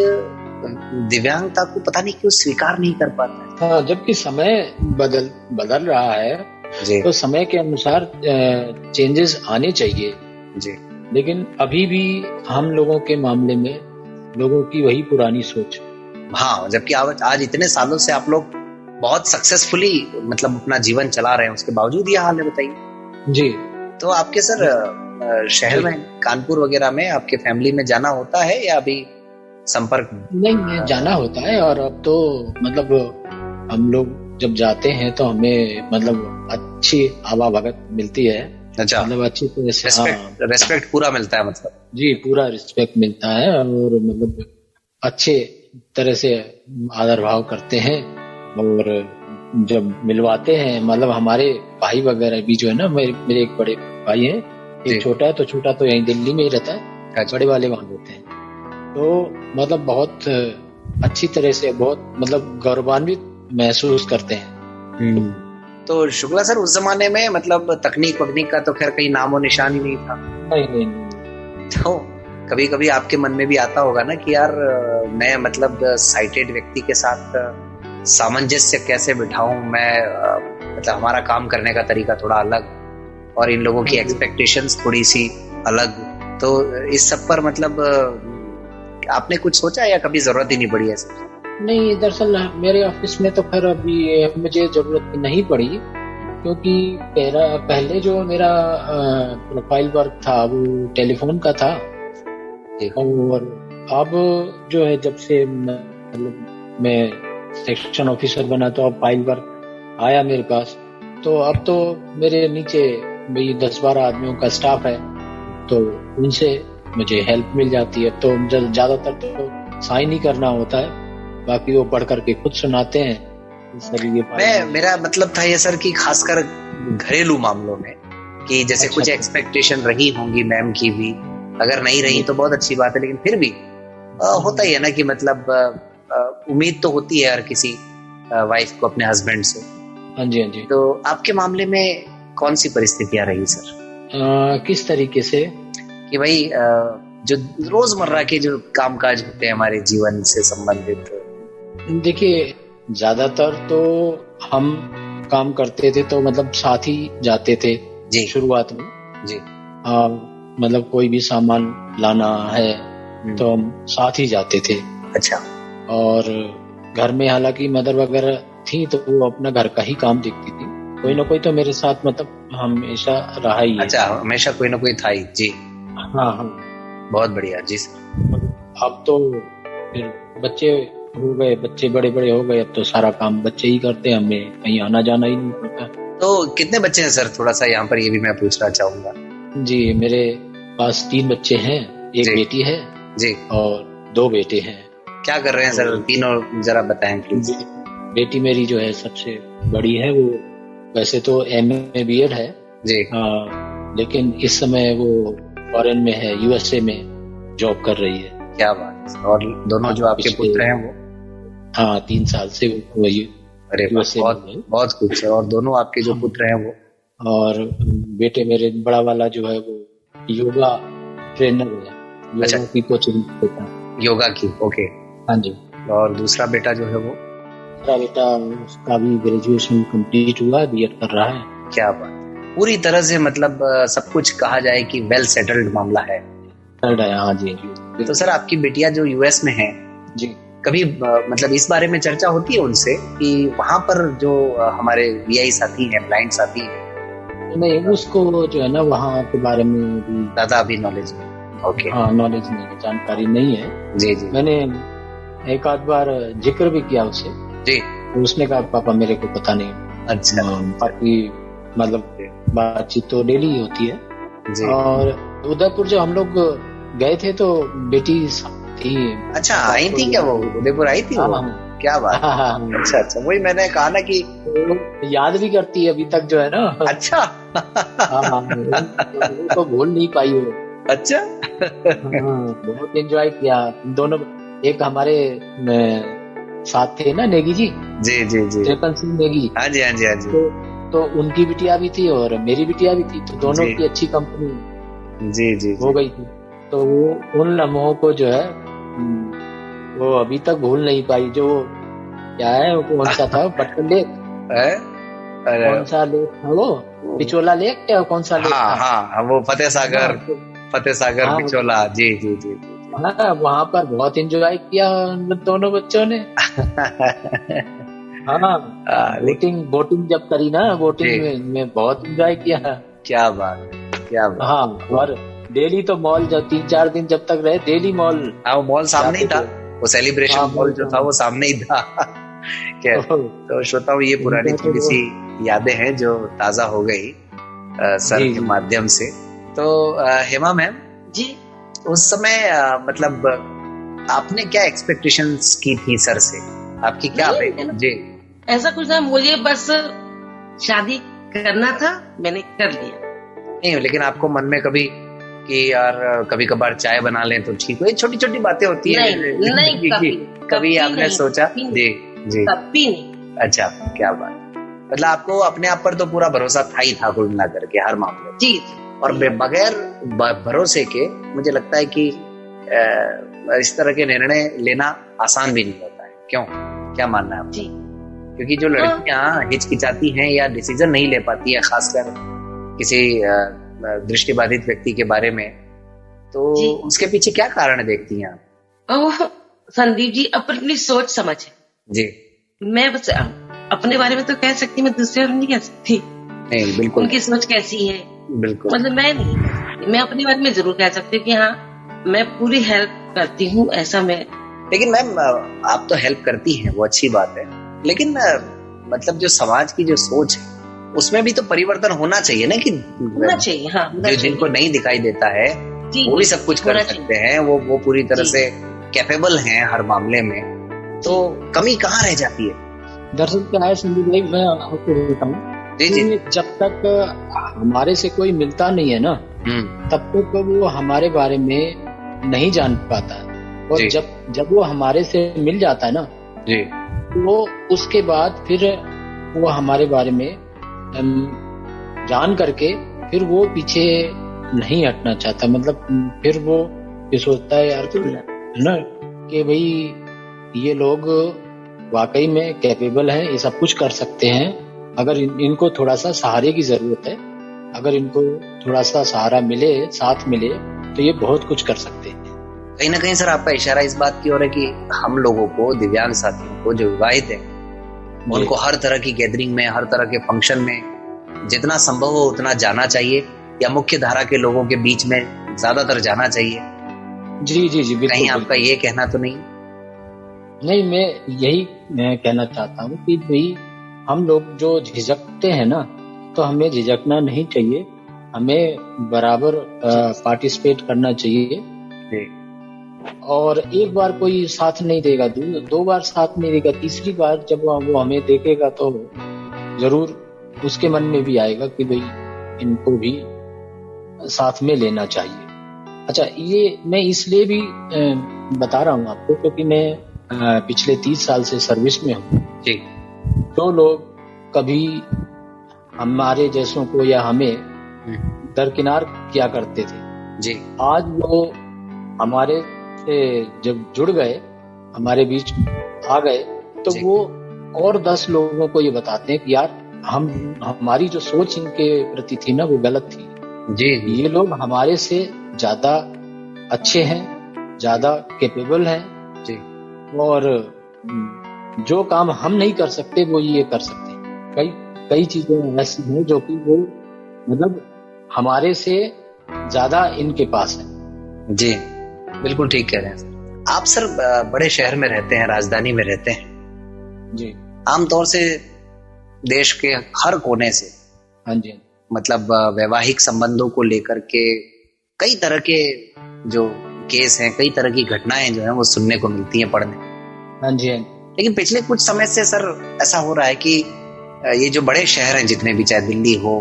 दिव्यांगता को पता नहीं क्यों स्वीकार नहीं कर पाता है। हाँ, जबकि समय बदल रहा है तो समय के अनुसार चेंजेस आने चाहिए जी, लेकिन अभी भी हम लोगों के मामले में लोगों की वही पुरानी सोच। हाँ, जबकि आज इतने सालों से आप लोग बहुत सक्सेसफुली मतलब अपना जीवन चला रहे हैं, उसके बावजूद ये हाल है, बताइए जी। तो आपके सर शहर में कानपुर वगैरह में आपके फैमिली में जाना होता है या अभी संपर्क नहीं जाना होता है? और अब तो मतलब हम लोग जब जाते हैं तो हमें मतलब अच्छी आवाभगत मिलती है। अच्छा, मतलब अच्छी तरह से रेस्पेक्ट पूरा मिलता है, मतलब जी पूरा रिस्पेक्ट मिलता है और मतलब अच्छे तरह से आदर भाव करते हैं। और जब मिलवाते हैं मतलब हमारे भाई वगैरह भी जो है ना, मेरे एक बड़े भाई हैं, एक छोटा है, तो छोटा तो यहीं दिल्ली में ही रहता है, बड़े वाले वहां रहते हैं। तो मतलब बहुत अच्छी तरह से बहुत मतलब गौरवान्वित महसूस करते हैं। तो शुक्ला सर, उस जमाने में मतलब तकनीक वकनीक का तो खैर कहीं नामो निशान ही नहीं था। नहीं। तो कभी कभी आपके मन में भी आता होगा ना कि यार मैं मतलब साइटेड व्यक्ति के साथ सामंजस्य कैसे बिठाऊं मैं, मतलब हमारा काम करने का तरीका थोड़ा अलग और इन लोगों की एक्सपेक्टेशंस थोड़ी सी अलग, तो इस सब पर मतलब आपने कुछ सोचा या कभी जरूरत ही नहीं पड़ी ऐसे? नहीं, दरअसल मेरे ऑफिस में तो खैर अभी मुझे जरूरत नहीं पड़ी, क्योंकि पहले जो मेरा प्रोफाइल वर्क था वो टेलीफोन का था, और अब जो है जब से मैं सेक्शन ऑफिसर बना तो अब फाइल वर्क आया मेरे पास। तो अब तो मेरे नीचे 10-12 आदमियों का स्टाफ है, तो उनसे मुझे हेल्प मिल जाती है। तो ज्यादातर तो साइन ही करना होता है, बाकी वो पढ़ करके खुद सुनाते हैं। सर ये मेरा मतलब था ये सर कि खासकर घरेलू मामलों में कि जैसे कुछ एक्सपेक्टेशन रही होंगी मैम की भी, अगर नहीं रही तो बहुत अच्छी बात है, लेकिन फिर भी होता ही है ना कि मतलब उम्मीद तो होती है हर किसी वाइफ को अपने हस्बैंड से। हाँ जी, हाँ जी। तो आपके मामले में कौन सी परिस्थितियां रही सर? किस तरीके से? कि भाई जो रोजमर्रा के जो कामकाज होते हैं हमारे जीवन से संबंधित। देखिए, ज्यादातर तो हम काम करते थे तो मतलब साथ ही जाते थे जी शुरुआत में जी। मतलब कोई भी सामान लाना है तो हम साथ ही जाते थे। अच्छा। और घर में हालांकि मदर वगैरह थी तो वो अपना घर का ही काम देखती थी, कोई ना कोई तो मेरे साथ मतलब हमेशा रहा ही है। अच्छा, हमेशा कोई ना कोई था ही जी। हाँ, बहुत बढ़िया जी सर। अब तो फिर बच्चे हो गए, बच्चे बड़े बड़े हो गए, अब तो सारा काम बच्चे ही करते हैं, हमें कहीं आना जाना ही नहीं पड़ता। तो कितने बच्चे हैं सर? थोड़ा सा यहाँ पर ये भी मैं पूछना चाहूंगा। जी, मेरे पास 3 बच्चे हैं, एक बेटी है जी और 2 बेटे हैं। क्या कर रहे हैं सर तीनों, जरा बताएं प्लीज। बेटी मेरी जो है सबसे बड़ी है, वो वैसे तो MA BEd है जी, लेकिन इस समय वो फॉरेन में है, USA में जॉब कर रही है। क्या बात है। और दोनों जो आपके पुत्र हैं वो? हाँ, 3 साल से वही। अरे बहुत कुछ है। और दोनों आपके जो पुत्र हैं वो? और बेटे मेरे बड़ा वाला जो है वो योगा ट्रेनर है, योगा की कोचिंग देता है। योगा की, ओके। हाँ जी। और दूसरा बेटा जो है वो? दूसरा बेटा उसका भी ग्रेजुएशन कंप्लीट हुआ है, BEd कर रहा है। क्या बात है। पूरी तरह से मतलब सब कुछ कहा जाए कि वेल सेटल्ड मामला है। हाँ जी। तो सर आपकी बेटिया जो यूएस में है जी, कभी मतलब इस बारे में चर्चा होती है उनसे कि वहां पर जो हमारे वीआई साथी हैं, ब्लाइंड साथी हैं? नहीं, उसको जो है ना वहाँ के बारे में भी ज्यादा अभी नॉलेज नहीं। ओके। हाँ, नॉलेज नहीं है, जानकारी नहीं है। जी जी। मैंने एक आध बार जिक्र भी किया उससे जी। तो उसने कहा पापा मेरे को पता नहीं। अच्छा। बाकी मतलब बातचीत तो डेली होती है जी। और उदयपुर जब हम लोग गए थे तो बेटी थी। अच्छा, आई थी क्या वो? उदयपुर आई थी वो? क्या बात। हाँ। अच्छा, वही मैंने कहा ना कि याद भी करती है अभी तक जो है ना। अच्छा। हाँ, वो तो भूल नहीं पाई वो। अच्छा। बहुत एंजॉय किया दोनों। एक हमारे साथ थे ना नेगी जी। जी जी जी। चेतन सिंह नेगी। हाँ जी हाँ जी हाँ जी। तो उनकी बिटिया भी थी और मेरी बिटिया भी थी, तो दोनों की अच्छी कंपनी जी जी हो गई थी। तो वो उन लम्हों को जो है वो अभी तक भूल नहीं पाई। जो क्या है वो कौन सा था, पटल लेक, कौन सा लेक था वो, पिचोला लेक क्या कौन सा लेक था? हाँ, वो फतेह सागर हाँ, पिचोला। जी जी जी। हाँ, वहाँ पर बहुत एंजॉय किया दोनों बच्चों ने। हाँ, बोटिंग जब करी ना, बोटिंग में बहुत एंजॉय किया। क्या बात, क्या बात। हाँ, और डेली तो मॉल जब 3-4 दिन जब तक रहे डेली मॉल। हाँ, वो मॉल सामने ही था, वो सेलिब्रेशन मॉल जो था वो सामने ही था। तो श्रोताओं, ये पुरानी थोड़ी सी यादें हैं जो ताजा हो गई सर के माध्यम से। तो हेमा मैम जी, उस समय मतलब आपने क्या एक्सपेक्टेशंस की थी सर से? आपकी क्या जी? ऐसा कुछ ना, मुझे बस शादी करना था, मैंने कर लिया। नहीं, लेकिन आपको मन में कभी कि यार कभी कभार चाय बना लें तो ठीक हो, ये छोटी छोटी बातें होती है? नहीं, कभी आपने सोचा? जी जी। कभी नहीं। अच्छा, क्या बात। मतलब आपको अपने आप पर तो पूरा भरोसा था ही था कुल मिला करके हर मामले। जी। और बगैर भरोसे के मुझे लगता है कि इस तरह के निर्णय लेना आसान भी नहीं होता है। क्यों, क्या मानना है आपका? क्योंकि जो लड़कियां हिचकिचाती हैं या डिसीजन नहीं ले पाती हैं, खासकर किसी दृष्टिबाधित व्यक्ति के बारे में, तो उसके पीछे क्या कारण देखती हैं आप? संदीप जी, अपनी सोच समझ है जी। मैं बस अपने बारे में तो कह सकती, मैं दूसरे बारे में नहीं कह सकती। नहीं, बिल्कुल। उनकी सोच कैसी है, बिल्कुल। मतलब मैं अपने बारे में जरूर कह सकती हूँ कि हाँ, मैं पूरी हेल्प करती हूँ, ऐसा मैं। लेकिन मैम आप तो हेल्प करती हैं, वो अच्छी बात है, लेकिन मतलब जो समाज की जो सोच है उसमें भी तो परिवर्तन होना चाहिए ना, कि होना चाहिए। हाँ, जो जिनको नहीं दिखाई देता है वो भी सब कुछ कर सकते हैं, वो पूरी तरह से कैपेबल हैं हर मामले में, तो कमी कहाँ रह जाती है? दरअसल क्या है संदीप भाई, मैं आपको बोलता हूँ, जब तक हमारे से कोई मिलता नहीं है ना, तब तक वो हमारे बारे में नहीं जान पाता, और जब वो हमारे से मिल जाता है ना जी, तो उसके बाद फिर वो हमारे बारे में जान करके फिर वो पीछे नहीं हटना चाहता। मतलब फिर वो ये सोचता है यार है ना कि भाई ये लोग वाकई में कैपेबल हैं, ये सब कुछ कर सकते हैं, अगर इनको थोड़ा सा सहारे की जरूरत है, अगर इनको थोड़ा सा सहारा मिले, साथ मिले, तो ये बहुत कुछ कर सकते हैं। कहीं ना कहीं सर आपका इशारा इस बात की ओर है कि हम लोगों को, दिव्यांग साथियों को जो विवाहित है, उनको हर तरह की गैदरिंग में, हर तरह के फंक्शन में जितना संभव हो उतना जाना चाहिए, या मुख्य धारा के लोगों के बीच में ज्यादातर जाना चाहिए। जी जी जी, बिल्कुल। कहीं आपका ये कहना तो नहीं? नहीं, मैं कहना चाहता हूँ कि भाई हम लोग जो झिझकते हैं ना, तो हमें झिझकना नहीं चाहिए, हमें बराबर पार्टिसिपेट करना चाहिए। और एक बार कोई साथ नहीं देगा, दो बार साथ नहीं देगा, तीसरी बार जब वो हमें देखेगा तो जरूर उसके मन में भी आएगा कि भाई इनको भी साथ में लेना चाहिए। अच्छा, ये मैं इसलिए भी बता रहा हूँ आपको क्योंकि मैं पिछले 30 साल से सर्विस में हूँ। जो लोग कभी हमारे जैसों को या हमें दरकिनार किया करते थे जी, आज वो हमारे से जब जुड़ गए, हमारे बीच आ गए, तो वो और 10 लोगों को ये बताते हैं कि यार हमारी जो सोच इनके प्रति थी ना वो गलत थी। जी, ये लोग हमारे से ज्यादा अच्छे हैं, ज्यादा कैपेबल हैं जी, और जो काम हम नहीं कर सकते वो ये कर सकते हैं। कई चीजें ऐसी हैं जो कि वो मतलब हमारे से ज्यादा इनके पास है। जी, बिल्कुल ठीक कह रहे हैं सर। आप सर बड़े शहर में रहते हैं, राजधानी में रहते हैं जी। आमतौर से देश के हर कोने से, हाँ जी, मतलब वैवाहिक संबंधों को लेकर के कई तरह के जो केस हैं, कई तरह की घटनाएं जो हैं वो सुनने को मिलती हैं, पढ़ने। हाँ जी। लेकिन पिछले कुछ समय से सर ऐसा हो रहा है कि ये जो बड़े शहर हैं जितने भी, चाहे दिल्ली हो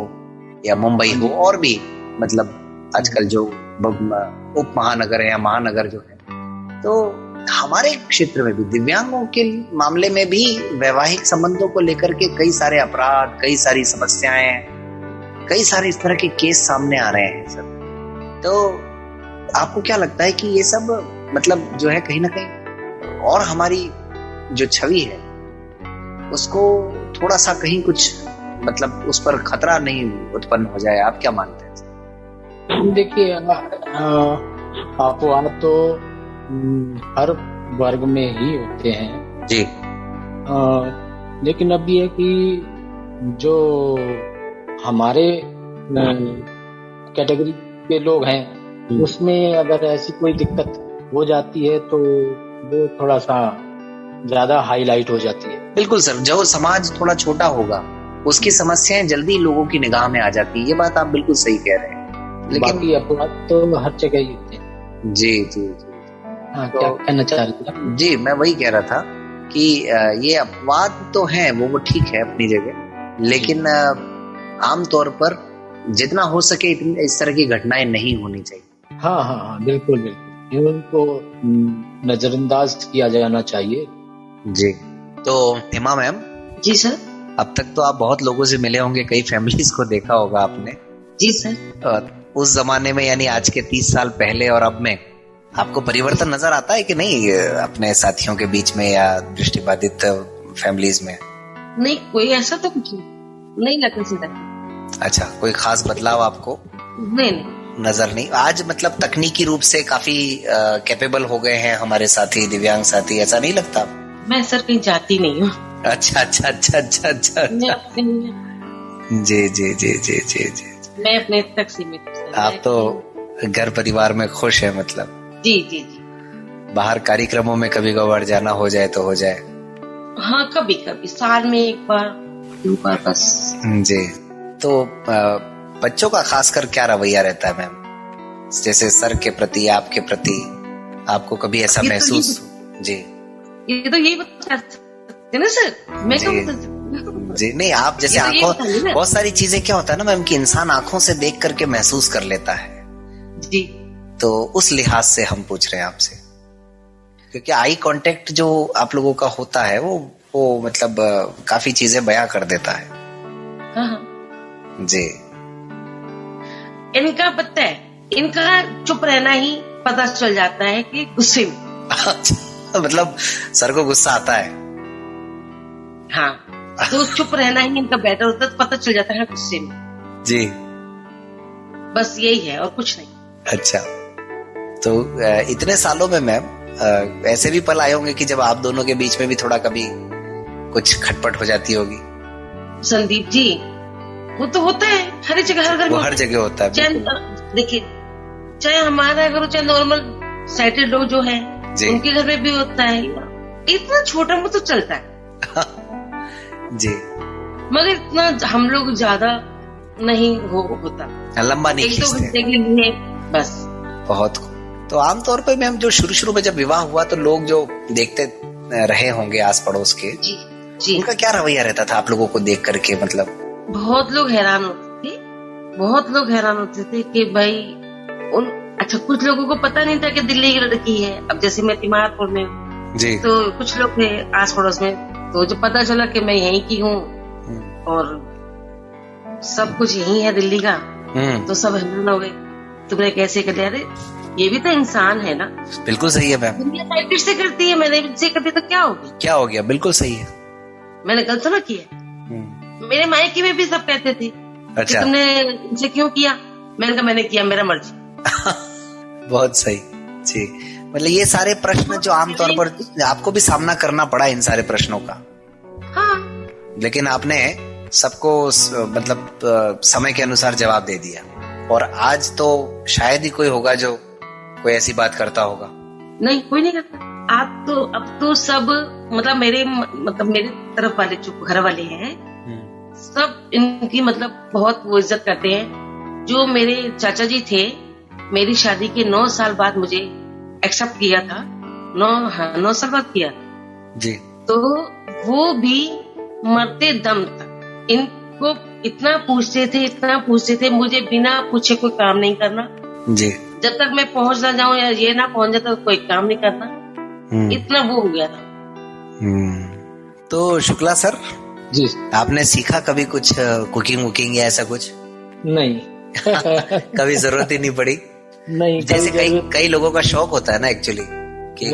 या मुंबई हो और भी, मतलब आजकल जो उप महानगर है या महानगर जो है, तो हमारे क्षेत्र में भी दिव्यांगों के मामले में भी वैवाहिक संबंधों को लेकर के कई सारे अपराध, कई सारी समस्याएं, कई सारे इस तरह के केस सामने आ रहे हैं सर। तो आपको क्या लगता है कि ये सब मतलब जो है कहीं ना कहीं और हमारी जो छवि है उसको थोड़ा सा कहीं कुछ मतलब उस पर खतरा नहीं उत्पन्न हो जाए? आप क्या मानते हैं? देखिए, अपवाद तो हर वर्ग में ही होते हैं जी, लेकिन अब ये कि जो हमारे कैटेगरी के लोग हैं उसमें अगर ऐसी कोई दिक्कत हो जाती है तो वो थोड़ा सा ज्यादा हाईलाइट हो जाती है। बिल्कुल सर, जो समाज थोड़ा छोटा होगा उसकी समस्याएं जल्दी लोगों की निगाह में आ जाती है, ये बात आप बिल्कुल सही कह रहे हैं। लेकिन बाकी अपवाद तो हर जगह ही होते हैं। जी जी जी, क्या कहना चाह रहे थे? जी, मैं वही कह रहा था कि ये अपवाद तो हैं, वो ठीक है अपनी जगह, लेकिन आमतौर पर जितना हो सके इस तरह की घटनाएं नहीं होनी चाहिए। हाँ हाँ हाँ, बिल्कुल बिल्कुल, इनको नजरअंदाज किया जाना चाहिए। जी, तो हिमा मैम। जी सर। अब तक तो आप बहुत लोगों से मिले होंगे, कई फैमिलीज को देखा होगा आपने। जी सर। और उस जमाने में यानी आज के 30 साल पहले और अब में आपको परिवर्तन नजर आता है कि नहीं अपने साथियों के बीच में या दृष्टिबाधित फैमिलीज में? नहीं, कोई ऐसा तो कुछ नहीं लगता सर। अच्छा, कोई खास बदलाव आपको नहीं नजर नहीं? आज मतलब तकनीकी रूप से काफी कैपेबल हो गए हैं हमारे साथी, दिव्यांग साथी, ऐसा नहीं लगता? मैं सर कहीं जाती नहीं हूँ। अच्छा अच्छा अच्छा अच्छा अच्छा, जी जी जी जी जी जी, मैं अपने तक सीमित। आप तो घर परिवार में खुश है मतलब? जी जी जी। बाहर कार्यक्रमों में कभी कभार जाना हो जाए तो हो जाए? हाँ, कभी कभी, साल में एक बार 2 बार बस। जी, तो बच्चों का खासकर क्या रवैया रहता है मैम, जैसे सर के प्रति, आपके प्रति? आपको कभी ऐसा महसूस? जी, ये तो यही बता सकते ना सर, मैं क्या बता सकती? जी नहीं, आप जैसे आंखों, बहुत सारी चीजें क्या होता है ना मैम कि इंसान आंखों से देख करके महसूस कर लेता है जी, तो उस लिहाज से हम पूछ रहे हैं आपसे, क्योंकि आई कांटेक्ट जो आप लोगों का होता है वो मतलब काफी चीजें बयां कर देता है। हाँ। जी, इनका पता है, इनका चुप रहना ही पता चल जाता है कि गुस्से में। मतलब सर को गुस्सा आता है? हाँ, तो चुप रहना ही इनका बेटर होता है, तो पता चल जाता है गुस्से में। जी, बस यही है और कुछ नहीं। अच्छा, तो इतने सालों में मैम ऐसे भी पल आए होंगे कि जब आप दोनों के बीच में भी थोड़ा कभी कुछ खटपट हो जाती होगी? संदीप जी, वो तो होता है हर जगह, हर घर में, हर जगह होता है। देखिए, चाहे हमारा घर हो चाहे नॉर्मल सेटल्ड लोग जो है उनके घर में भी होता है। इतना छोटा मोटा तो चलता है जी, मगर इतना हम लोग ज्यादा नहीं होता, लंबा नहीं खींचते, 1-2 घंटे के लिए बस। बहुत। तो आमतौर पर मैम जो शुरू में जब विवाह हुआ तो लोग जो देखते रहे होंगे आस पड़ोस के, जी, उनका क्या रवैया रहता था आप लोगों को देख करके? मतलब बहुत लोग हैरान होते थे, बहुत लोग हैरान होते थे कि भाई अच्छा, कुछ लोगों को पता नहीं था कि दिल्ली की लड़की है। अब जैसे मैं तिमारपुर में हूँ जी, तो कुछ लोग थे आस पड़ोस में, तो जब पता चला कि मैं यहीं की हूँ और सब कुछ यहीं है दिल्ली का, तो सब हैरान हो गए, तुमने कैसे कर लिया? अरे ये भी तो इंसान है ना। बिल्कुल सही है मैम, दुनिया साइकिल से करती है, मैंने से करती तो क्या हो गया? बिल्कुल सही है, मैंने गलत ना किया। मेरे मायके में भी सब कहते थे अच्छा, कि तुमने इनसे क्यों किया। मैंने कहा मैंने किया, मेरा मर्जी। बहुत सही जी। मतलब ये सारे प्रश्न जो आमतौर पर आपको भी सामना करना पड़ा इन सारे प्रश्नों का। हाँ, लेकिन आपने सबको मतलब समय के अनुसार जवाब दे दिया, और आज तो शायद ही कोई होगा जो कोई ऐसी बात करता होगा। नहीं, कोई नहीं करता। अब तो सब मतलब मेरे तरफ वाले जो घर वाले हैं सब इनकी मतलब बहुत वो इज्जत करते हैं। जो मेरे चाचा जी थे, मेरी शादी के 9 साल बाद मुझे एक्सेप्ट किया था। 9 साल बाद किया जी। तो वो भी मरते दम तक इनको इतना पूछते थे, मुझे बिना पूछे कोई काम नहीं करना जी। जब तक मैं पहुंच ना जाऊं या ये ना पहुंच जाता तो कोई काम नहीं करना। इतना वो हो गया था। तो शुक्ला सर जी, आपने सीखा कभी कुछ कुकिंग या ऐसा कुछ? नहीं। कभी जरूरत ही नहीं पड़ी? नहीं, जैसे कई लोगों का शौक होता है ना एक्चुअली कि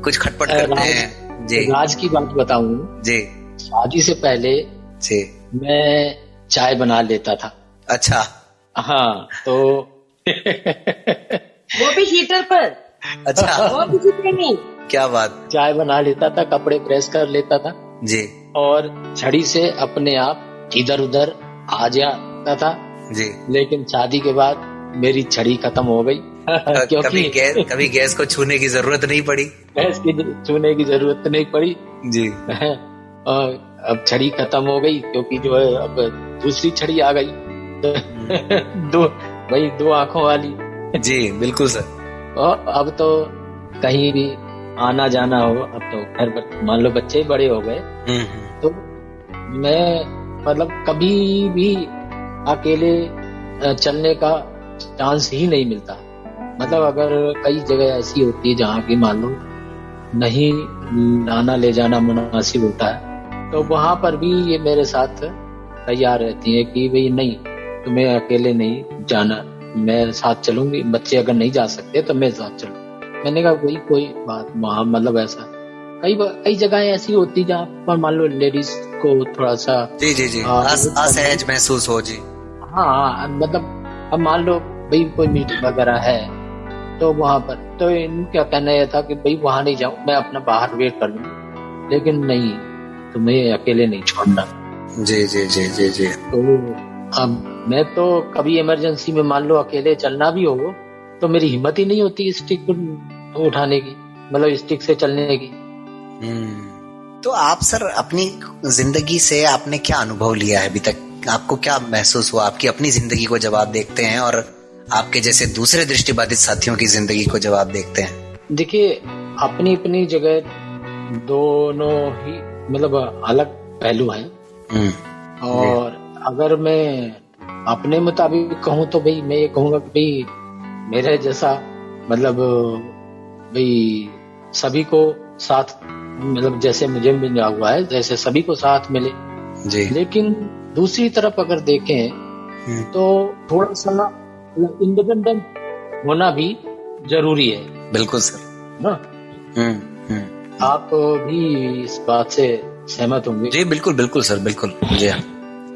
कुछ खटपट करते हैं जी। राज की बात बताऊं जी, शादी से पहले जी मैं चाय बना लेता था। अच्छा, हाँ, तो वो भी हीटर पर। अच्छा, वो भी हीटर नहीं। क्या बात। चाय बना लेता था, कपड़े प्रेस कर लेता था जी, और छड़ी से अपने आप इधर उधर आ जाता था जी। लेकिन शादी के बाद मेरी छड़ी खत्म हो गई क्योंकि कभी गैस को छूने की जरूरत नहीं पड़ी। गैस की छूने की जरूरत नहीं पड़ी जी। और अब छड़ी खत्म हो गई क्योंकि जो है अब दूसरी छड़ी आ गई। दो आंखों वाली। जी बिल्कुल सर। और अब तो कहीं भी आना जाना हो, अब तो घर मान लो बच्चे बड़े हो गए, तो मैं मतलब कभी भी अकेले चलने का चांस ही नहीं मिलता। मतलब अगर कई जगह ऐसी होती है जहाँ की मान लो नहीं आना ले जाना मुनासिब होता है, तो वहां पर भी ये मेरे साथ तैयार रहती है कि भाई नहीं, तुम्हें अकेले नहीं जाना, मैं साथ चलूंगी। बच्चे अगर नहीं जा सकते तो मैं साथ चलूंगी। मैंने कहा कोई बात वहाँ मतलब ऐसा कई जगह ऐसी होती जहाँ पर मान लो लेडीज को थोड़ा सा जी असहज महसूस हो जी। हाँ, मतलब अब मान लो भाई कोई मीटिंग वगैरह है तो वहां पर तो इनका कहना यह था कि भाई वहां नहीं जाऊं, मैं अपना बाहर वेट कर लूँ, लेकिन नहीं, तुम्हें अकेले नहीं छोड़ना। जी जी जी जी जी। तो अब मैं तो कभी इमरजेंसी में मान लो अकेले चलना भी हो तो मेरी हिम्मत ही नहीं होती स्टिक उठाने की, मतलब स्टिक से चलने की। तो आप सर अपनी जिंदगी से आपने क्या अनुभव लिया है अभी तक? आपको क्या महसूस हुआ आपकी अपनी जिंदगी को जब आप देखते हैं और आपके जैसे दूसरे दृष्टिबाधित साथियों की जिंदगी को जब आप देखते हैं? देखिए, अपनी अपनी जगह दोनों ही मतलब अलग पहलू हैं। और अगर मैं अपने मुताबिक कहूँ तो भाई मैं ये कहूँगा कि भाई मेरे जैसा मतलब भाई सभी को साथ, मतलब जैसे मुझे मिला हुआ है जैसे सभी को साथ मिले जी। लेकिन दूसरी तरफ अगर देखें तो थोड़ा सा इंडिपेंडेंट होना भी जरूरी है। बिल्कुल सर ना। आप भी इस बात से सहमत होंगे? जी बिल्कुल बिल्कुल सर, बिल्कुल। जी हाँ,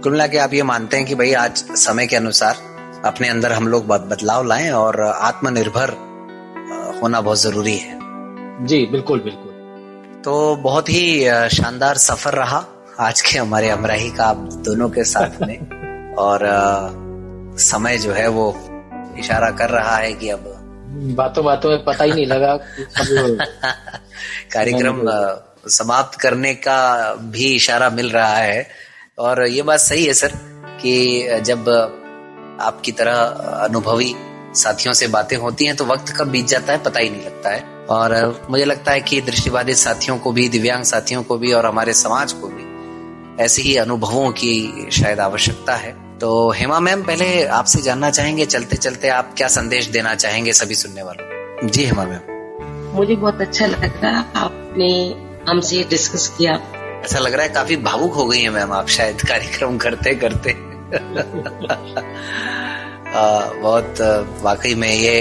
कुल मिला के आप ये मानते हैं कि भाई आज समय के अनुसार अपने अंदर हम लोग बदलाव लाएं और आत्मनिर्भर होना बहुत जरूरी है। जी बिल्कुल बिल्कुल। तो बहुत ही शानदार सफर रहा आज के हमारे हमराही का आप दोनों के साथ में। और समय जो है वो इशारा कर रहा है कि अब बातों में पता ही नहीं लगा कार्यक्रम समाप्त करने का भी इशारा मिल रहा है। और ये बात सही है सर कि जब आपकी तरह अनुभवी साथियों से बातें होती हैं तो वक्त कब बीत जाता है पता ही नहीं लगता है। और मुझे लगता है कि दृष्टिबाधित साथियों को भी, दिव्यांग साथियों को भी और हमारे समाज को भी ऐसे ही अनुभवों की शायद आवश्यकता है। तो हेमा मैम, पहले आपसे जानना चाहेंगे चलते चलते आप क्या संदेश देना चाहेंगे सभी सुनने वालों? जी हेमा मैम। मुझे बहुत अच्छा लगा आपने हमसे डिस्कस किया। ऐसा लग रहा है काफी भावुक हो गई है मैम आप शायद कार्यक्रम करते करते। बहुत वाकई में ये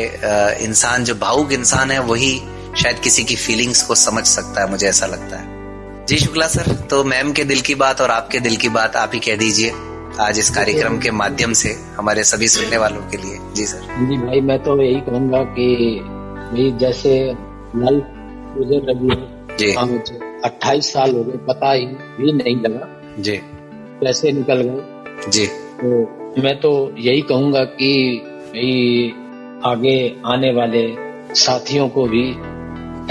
इंसान जो भावुक इंसान है वही शायद किसी की फीलिंग्स को समझ सकता है, मुझे ऐसा लगता है। जी शुक्ला सर, तो मैम के दिल की बात और आपके दिल की बात आप ही कह दीजिए आज इस कार्यक्रम के माध्यम से हमारे सभी सुनने वालों के लिए। जी सर। जी भाई, मैं तो यही कहूँगा कि भाई जैसे लाइफ गुजर रही है जी, 28 साल हो गए, पता ही भी नहीं लगा जी कैसे निकल गए जी। तो मैं तो यही कहूँगा कि भाई आगे आने वाले साथियों को भी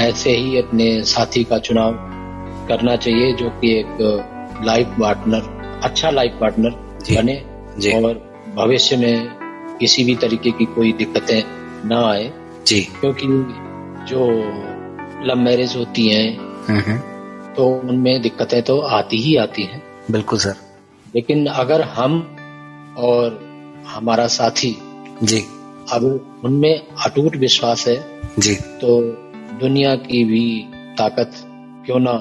ऐसे ही अपने साथी का चुनाव करना चाहिए जो कि एक लाइफ पार्टनर, अच्छा लाइफ पार्टनर बने जी। और भविष्य में किसी भी तरीके की कोई दिक्कतें ना आए जी, क्योंकि जो लव मैरिज होती हैं तो उनमें दिक्कतें तो आती ही आती हैं। बिल्कुल सर। लेकिन अगर हम और हमारा साथी जी अब उनमें अटूट विश्वास है जी, तो दुनिया की भी ताकत क्यों ना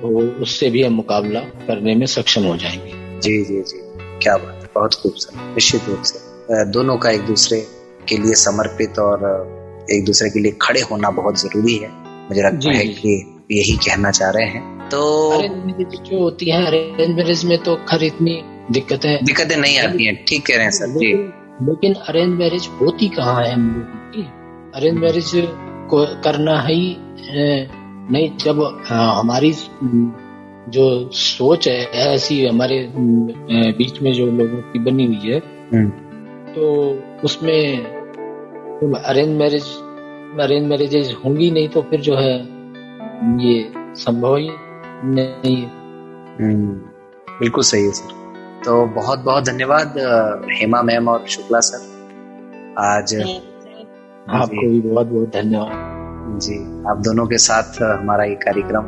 हो, उससे भी हम मुकाबला करने में सक्षम हो जाएंगे। जी जी जी, क्या बात है, बहुत खूब सर। निश्चित रूप से दोनों का एक दूसरे के लिए समर्पित और एक दूसरे के लिए खड़े होना बहुत जरूरी है, मुझे लगता है कि यही कहना चाह रहे हैं। तो अरेंज मैरिज जो होती है, अरेंज मैरिज में तो खैर इतनी दिक्कतें नहीं आती हैं, ठीक कह रहे हैं सर जी। लेकिन अरेंज मैरिज होती कहाँ है हम लोगों की? अरेंज मैरिज को करना ही नहीं, जब हमारी जो सोच है ऐसी हमारे बीच में जो लोगों की बनी हुई है, तो उसमें तो अरेंज मैरिजेज होंगी नहीं, तो फिर जो है ये संभव ही नहीं है। बिल्कुल सही है सर। तो बहुत बहुत धन्यवाद हेमा मैम और शुक्ला सर, आज आपको भी बहुत बहुत धन्यवाद जी। आप दोनों के साथ हमारा ये कार्यक्रम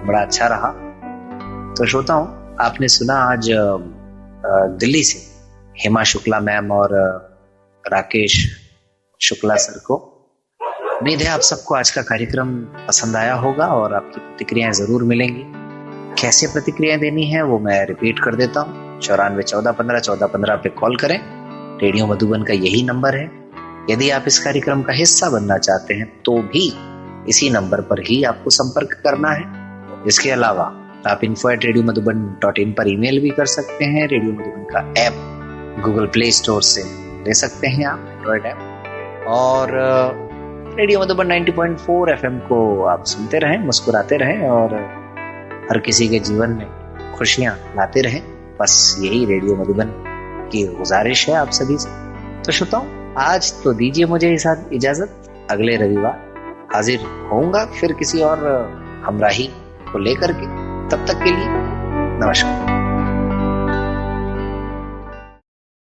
बड़ा अच्छा रहा। तो श्रोताओं, आपने सुना आज दिल्ली से हेमा शुक्ला मैम और राकेश शुक्ला सर को। उम्मीद है आप सबको आज का कार्यक्रम पसंद आया होगा और आपकी प्रतिक्रियाएं जरूर मिलेंगी। कैसे प्रतिक्रियाएं देनी है वो मैं रिपीट कर देता हूँ। 9414151415 पे कॉल करें। रेडियो मधुबन का यही नंबर है। यदि आप इस कार्यक्रम का हिस्सा बनना चाहते हैं तो भी इसी नंबर पर ही आपको संपर्क करना है। इसके अलावा आप info@radiomadhuban.in पर ईमेल भी कर सकते हैं। रेडियो मधुबन का ऐप गूगल प्ले स्टोर से ले सकते हैं आप, एंड्रॉइड ऐप। और रेडियो मधुबन 90.4 FM को आप सुनते रहें, मुस्कुराते रहें और हर किसी के जीवन में खुशियां लाते रहें। बस यही रेडियो मधुबन की गुजारिश है आप सभी से। तो श्रोताओं, आज तो दीजिए मुझे इजाजत। अगले रविवार हाजिर होऊंगा फिर किसी और हमराही को लेकर के। तब तक के लिए नमस्कार।